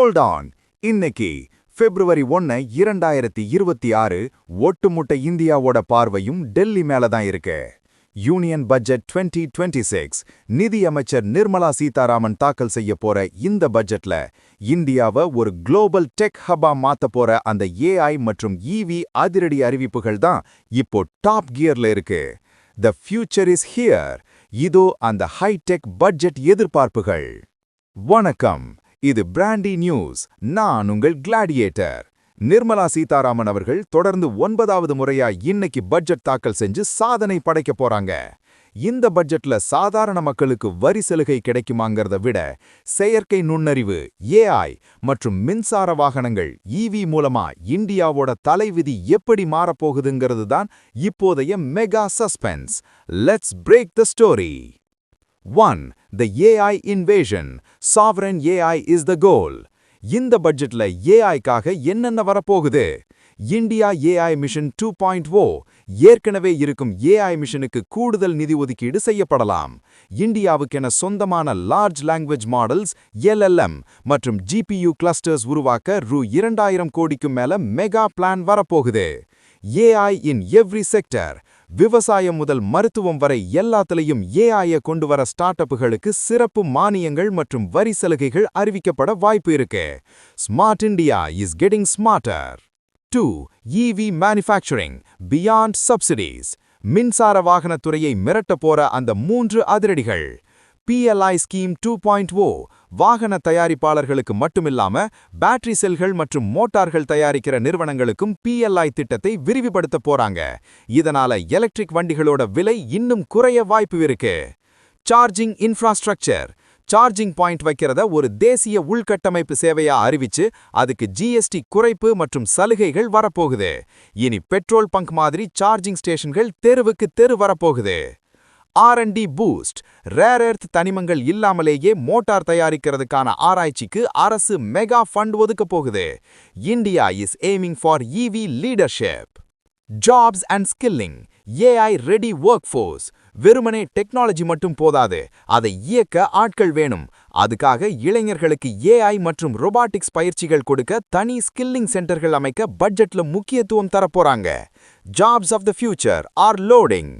Hold on. இன்னைக்கு பிப்ரவரி 1 2026 ஒட்டுமொத்த இந்தியாவோட பார்வையும் டெல்லி மேல தான் இருக்கு. யூனியன் பட்ஜெட் 2026 நிதி அமைச்சர் நிர்மலா சீதாராமன் தாக்கல் செய்ய போற இந்த பட்ஜெட்ல இந்தியாவை ஒரு குளோபல் டெக் ஹப்பா மாத்த போற அந்த ஏஐ மற்றும் ஈவி அதிரடி அறிவிப்புகள் தான் இப்போ டாப் கியர்ல இருக்கு. The future is here. இதோ அந்த ஹைடெக் பட்ஜெட் எதிர்பார்ப்புகள். வணக்கம், இது பிராண்டி நியூஸ். நான் உங்கள் கிளாடியேட்டர். நிர்மலா சீதாராமன் அவர்கள் தொடர்ந்து 9வது முறையா இன்னைக்கு பட்ஜெட் தாக்கல் செஞ்சு சாதனை படைக்க போறாங்க. இந்த பட்ஜெட்ல சாதாரண மக்களுக்கு வரி சலுகை கிடைக்குமாங்கிறத விட செயற்கை நுண்ணறிவு ஏஐ மற்றும் மின்சார வாகனங்கள் ஈவி மூலமா இந்தியாவோட தலைவிதி எப்படி மாறப்போகுதுங்கிறது தான் இப்போதைய mega suspense. Let's break the story. 1. The AI invasion. Sovereign AI is the goal. இந்த பட்ஜெட்ல ஏஐக்காக என்னென்ன வரப்போகுது? India AI mission 2.0. ஏற்கனவே இருக்கும் ஏஐ மிஷனுக்கு கூடுதல் நிதி ஒதுக்கீடு செய்யப்படலாம். இந்தியாவுக்கென சொந்தமான லார்ஜ் லாங்குவேஜ் மாடல்ஸ் LLM மற்றும் GPU கிளஸ்டர்ஸ் உருவாக்க ரூ. 2000 கோடிக்கும் மேல மெகா பிளான் வரப்போகுது. AI in every sector. விவசாயம் முதல் மருத்துவம் வரை எல்லாத்திலையும் ஏஐயை கொண்டு வர ஸ்டார்ட் அப்புகளுக்கு சிறப்பு மானியங்கள் மற்றும் வரி சலுகைகள் அறிவிக்கப்பட வாய்ப்பு இருக்கு. Smart India is getting smarter. 2. EV manufacturing beyond subsidies. மின்சார வாகனத்துறையை மிரட்ட போற அந்த 3 அதிரடிகள். PLI ஸ்கீம் 2.0 வாகன தயாரிப்பாளர்களுக்கு மட்டுமில்லாம பேட்டரி செல்கள் மற்றும் மோட்டார்கள் தயாரிக்கிற நிறுவனங்களுக்கும் PLI திட்டத்தை விரிவுபடுத்த போறாங்க. இதனால எலக்ட்ரிக் வண்டிகளோட விலை இன்னும் குறைய வாய்ப்பு இருக்கு. Charging infrastructure. சார்ஜிங் பாயிண்ட் வைக்கிறத ஒரு தேசிய உள்கட்டமைப்பு சேவையா அறிவிச்சு அதுக்கு GST குறைப்பு மற்றும் சலுகைகள் வரப்போகுது. இனி பெட்ரோல் பங்க் மாதிரி சார்ஜிங் ஸ்டேஷன்கள் தெருவுக்கு தெரு வரப்போகுது. R&D boost. ரேர் எர்த் தனிமங்கள் இல்லாமலேயே மோட்டார் தயாரிக்கிறதுக்கான ஆராய்ச்சிக்கு அரசு மெகா ஃபண்ட் ஒதுக்க போகுது. India is aiming for EV leadership. Jobs and skilling. AI ready work force. வெறுமனே டெக்னாலஜி மட்டும் போதாது, அதை இயக்க ஆட்கள் வேணும். அதுக்காக இளைஞர்களுக்கு AI மற்றும் ரொபாட்டிக்ஸ் பயிற்சிகள் கொடுக்க தனி ஸ்கில்லிங் சென்டர்கள் அமைக்க பட்ஜெட்ல முக்கியத்துவம் தரப்போறாங்க. Jobs of the future are loading.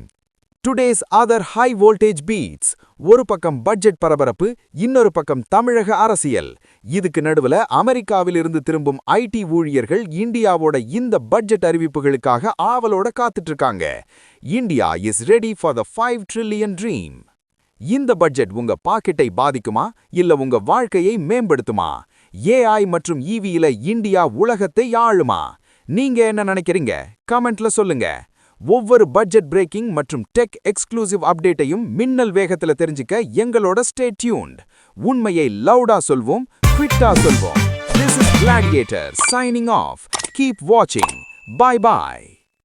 Today's other high voltage beats. ஒரு பக்கம் பட்ஜெட் பரபரப்பு, இன்னொரு பக்கம் தமிழக அரசியல். இதுக்கு நடுவுல அமெரிக்காவிலிருந்து திரும்பும் IT ஊழியர்கள் இந்தியாவோட இந்த பட்ஜெட் அறிவிப்புகளுக்காக ஆவலோட காத்துட்டு இருக்காங்க. India is ready for the 5 trillion dream. இந்த பட்ஜெட் உங்க பாக்கெட்டை பாதிக்குமா இல்ல உங்க வாழ்க்கையை மேம்படுத்துமா? AI மற்றும் EVல இந்தியா உலகத்தை ஆளுமா? நீங்க என்ன நினைக்கிறீங்க? கமெண்ட்ல சொல்லுங்க. ஒவ்வொரு பட்ஜெட் பிரேக்கிங் மற்றும் டெக் எக்ஸ்க்ளூசிவ் அப்டேட்டையும் மின்னல் வேகத்துல தெரிஞ்சுக்க எங்களோட ஸ்டே டியூன்ட். உண்மையை லவுடா சொல்வோம், குவிட்டா சொல்வோம். This is Gladiator signing off. Keep watching. Bye bye.